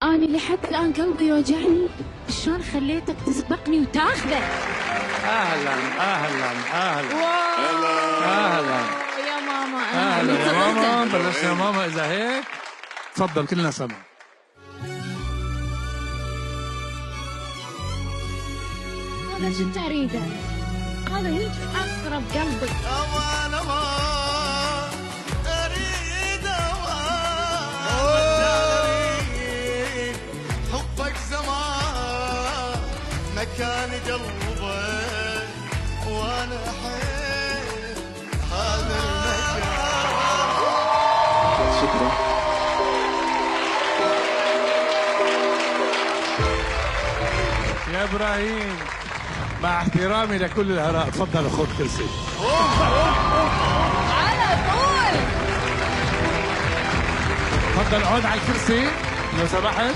أنا لحد الآن قلبي يوجعني، شلون خليتك تسبقني وتاخذه؟ اهلا اهلا اهلا اهلا يا ماما اهلا يا ماما. بلشنا يا ماما. اذا هيك تفضل كلنا سمع. هذا شو تريده؟ هذا هيك أقرب قلبك. أنا ما أريد حبك زمان مكان قلبك، وأنا أحب هذا المكان. شكرا. يا ابراهيم مع احترامي لكل الآراء، تفضل خذ كرسي. على طول. تفضل اقعد على الكرسي لو سمحت.